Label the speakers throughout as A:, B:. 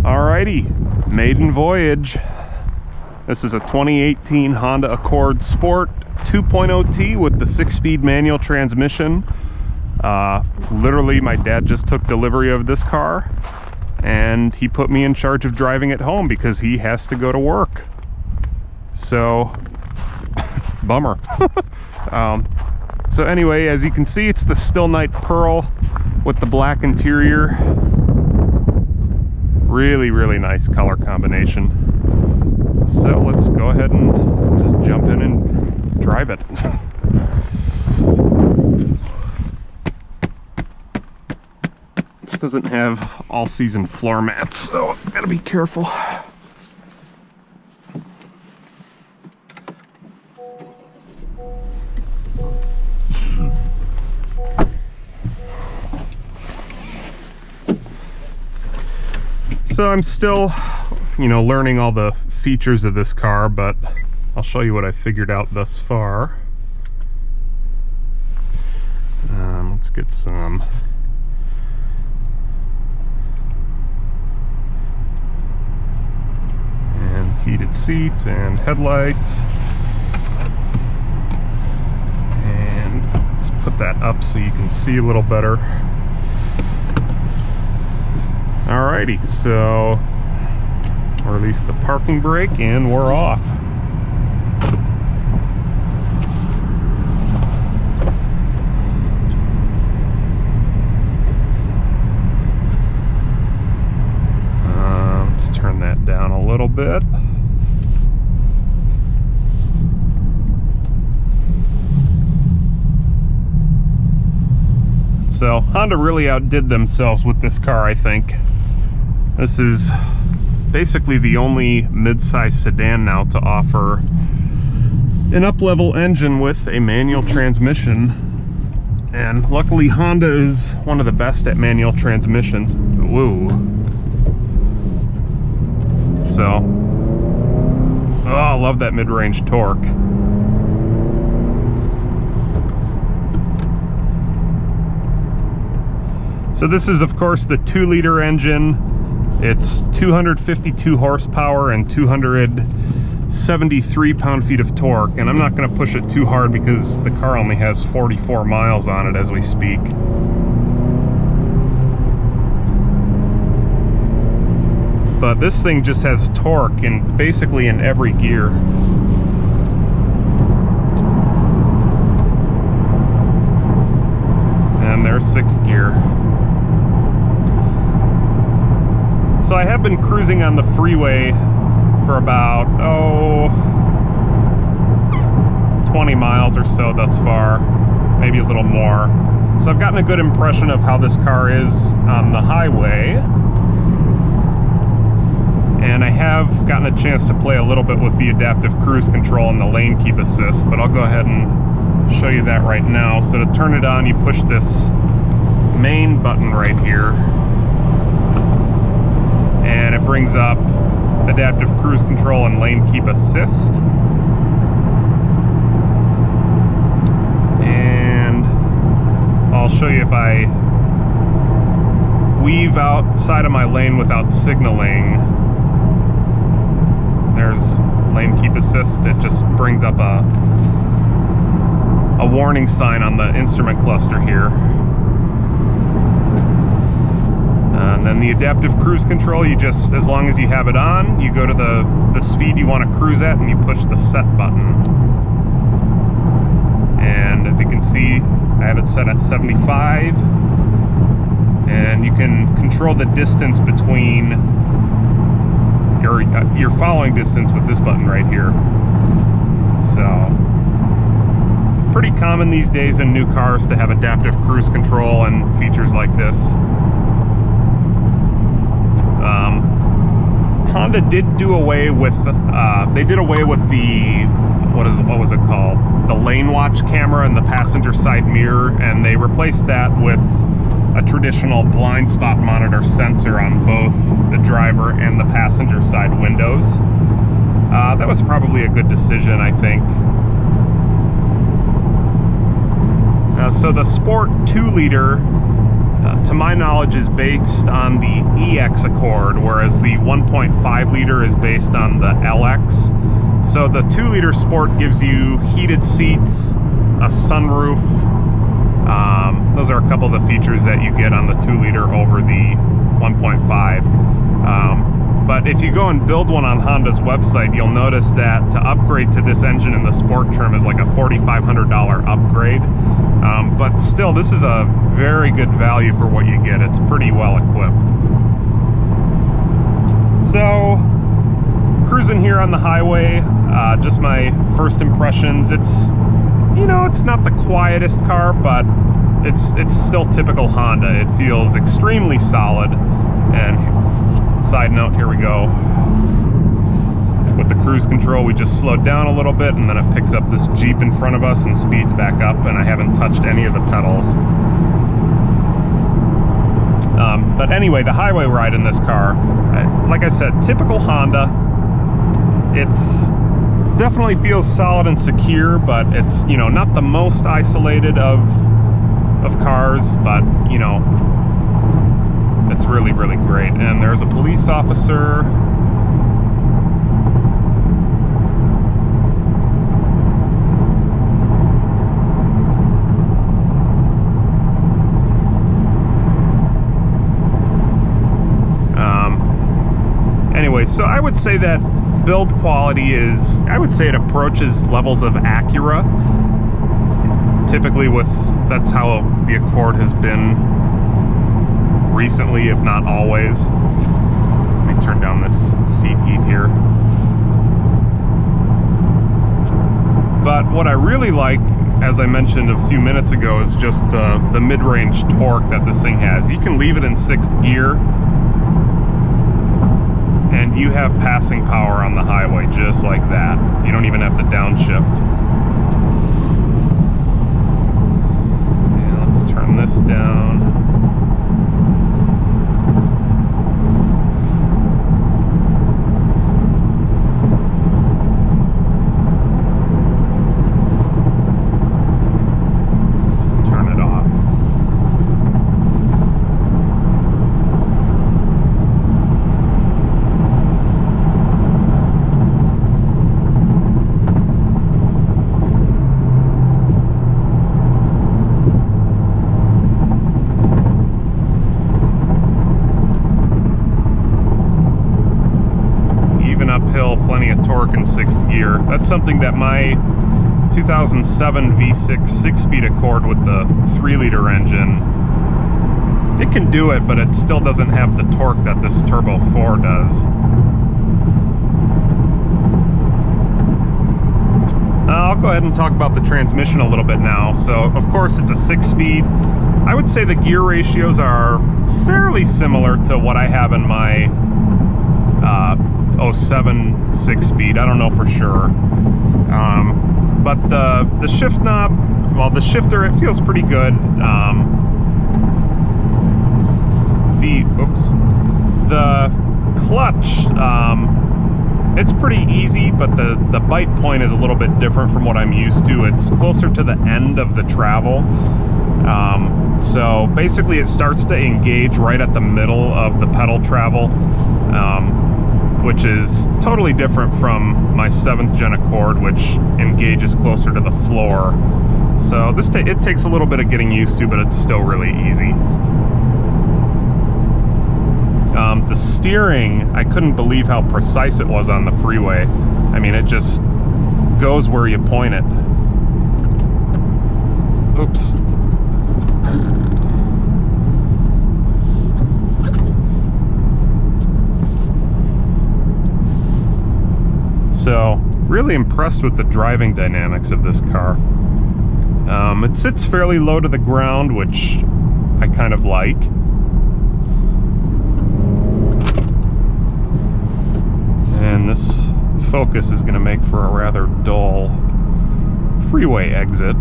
A: Alrighty, maiden voyage. This is a 2018 Honda Accord Sport 2.0T with the 6-speed manual transmission. Literally, my dad just took delivery of this car and he put me in charge of driving it home because he has to go to work. So, bummer. So anyway, as you can see, it's the Still Night Pearl with the black interior. Really, really nice color combination. So let's go ahead and just jump in and drive it. This doesn't have all-season floor mats, so I've got to be careful. So I'm still, learning all the features of this car, but I'll show you what I figured out thus far. Let's get some heated seats and headlights, and let's put that up so you can see a little better. Alrighty, so release the parking brake and we're off. Let's turn that down a little bit. So Honda really outdid themselves with this car, I think. This is basically the only mid-size sedan now to offer an up-level engine with a manual transmission. And luckily Honda is one of the best at manual transmissions. Whoa. So, oh, I love that mid-range torque. So this is, of course, the 2-liter engine. It's 252 horsepower and 273 pound-feet of torque. And I'm not going to push it too hard because the car only has 44 miles on it as we speak. But this thing just has torque basically in every gear. And there's 6th gear. So I have been cruising on the freeway for about, 20 miles or so thus far, maybe a little more. So I've gotten a good impression of how this car is on the highway. And I have gotten a chance to play a little bit with the adaptive cruise control and the lane keep assist, but I'll go ahead and show you that right now. So to turn it on, you push this main button right here, and it brings up adaptive cruise control and lane keep assist. And I'll show you if I weave outside of my lane without signaling. There's lane keep assist. It just brings up a warning sign on the instrument cluster here. And then the adaptive cruise control, you just, as long as you have it on, you go to the speed you want to cruise at and you push the set button. And as you can see, I have it set at 75. And you can control the distance between your following distance with this button right here. So, pretty common these days in new cars to have adaptive cruise control and features like this. Honda did do away with, they did away with the, what was it called? The lane watch camera in the passenger side mirror, and they replaced that with a traditional blind spot monitor sensor on both the driver and the passenger side windows. That was probably a good decision, I think. So the Sport 2-liter to my knowledge, is based on the EX Accord, whereas the 1.5 liter is based on the LX. So the 2 liter Sport gives you heated seats, a sunroof. Those are a couple of the features that you get on the 2 liter over the 1.5. But if you go and build one on Honda's website, you'll notice that to upgrade to this engine in the Sport trim is like a $4,500 upgrade. But still, this is a very good value for what you get. It's pretty well equipped. So, cruising here on the highway, just my first impressions. It's, you know, it's not the quietest car, but it's still typical Honda. It feels extremely solid. And side note, here we go. With the cruise control, we just slowed down a little bit, and then it picks up this Jeep in front of us and speeds back up, and I haven't touched any of the pedals. But anyway, the highway ride in this car, like I said, typical Honda. It's definitely feels solid and secure, but it's, you know, not the most isolated of cars, but, you know, it's really, really great. And there's a police officer. Anyway, so I would say that build quality is, I would say it approaches levels of Acura. Typically that's how the Accord has been recently, if not always. Let me turn down this seat heat here. But what I really like, as I mentioned a few minutes ago, is just the mid-range torque that this thing has. You can leave it in 6th gear, and you have passing power on the highway just like that. You don't even have to downshift. And let's turn this down. Let's turn it off. Uphill, plenty of torque in 6th gear. That's something that my 2007 V6 6-speed Accord with the 3 liter engine, it can do it, but it still doesn't have the torque that this Turbo 4 does. I'll go ahead and talk about the transmission a little bit now. So, of course, it's a 6-speed. I would say the gear ratios are fairly similar to what I have in my 07 6-speed. I don't know for sure. But the shift knob, well, the shifter, it feels pretty good. The clutch, it's pretty easy, but the bite point is a little bit different from what I'm used to. It's closer to the end of the travel. So basically it starts to engage right at the middle of the pedal travel, which is totally different from my 7th gen Accord, which engages closer to the floor. So it takes a little bit of getting used to, but it's still really easy. The steering, I couldn't believe how precise it was on the freeway. I mean, it just goes where you point it. Oops. So, really impressed with the driving dynamics of this car. It sits fairly low to the ground, which I kind of like. And this Focus is going to make for a rather dull freeway exit.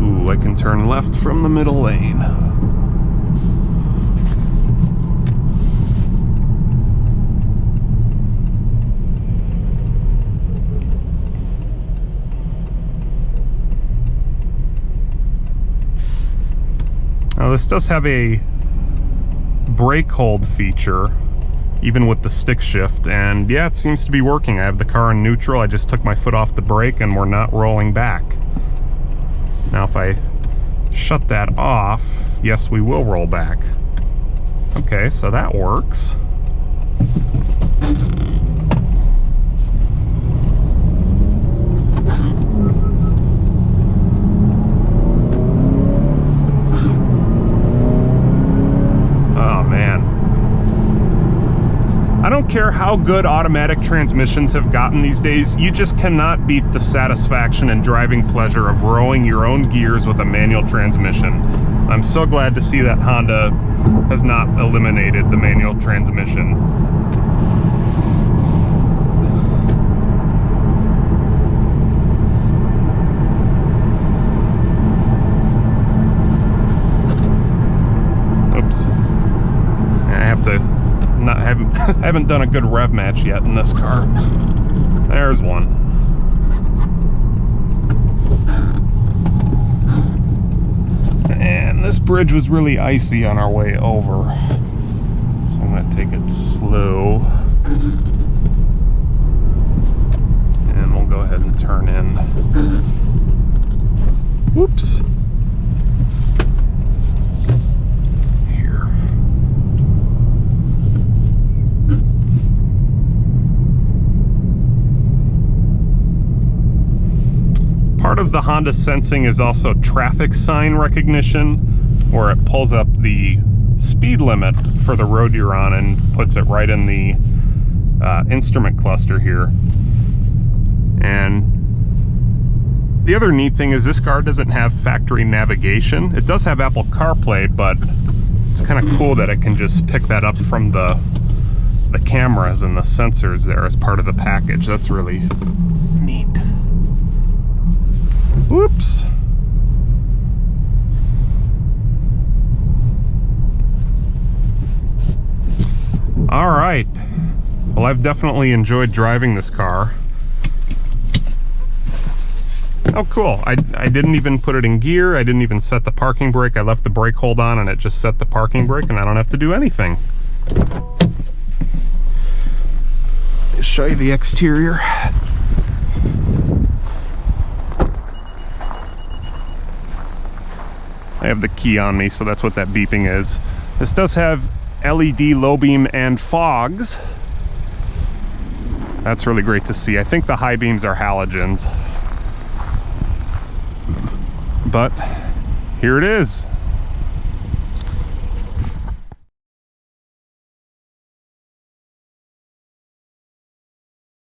A: Ooh, I can turn left from the middle lane. Now this does have a brake hold feature, even with the stick shift, and yeah, it seems to be working. I have the car in neutral. I just took my foot off the brake and we're not rolling back. Now if I shut that off, yes, we will roll back. Okay, so that works. I don't care how good automatic transmissions have gotten these days, you just cannot beat the satisfaction and driving pleasure of rowing your own gears with a manual transmission. I'm so glad to see that Honda has not eliminated the manual transmission. Oops. I have to I haven't done a good rev match yet in this car. There's one. And this bridge was really icy on our way over, so I'm going to take it slow. And we'll go ahead and turn in. Whoops. Part of the Honda sensing is also traffic sign recognition, where it pulls up the speed limit for the road you're on and puts it right in the instrument cluster here. And the other neat thing is this car doesn't have factory navigation. It does have Apple CarPlay, but it's kind of cool that it can just pick that up from the cameras and the sensors there as part of the package. That's really neat. Whoops. All right. Well, I've definitely enjoyed driving this car. Oh, cool. I didn't even put it in gear. I didn't even set the parking brake. I left the brake hold on and it just set the parking brake, and I don't have to do anything. I'll show you the exterior. I have the key on me, so that's what that beeping is. This does have LED low beam and fogs. That's really great to see. I think the high beams are halogens. But here it is.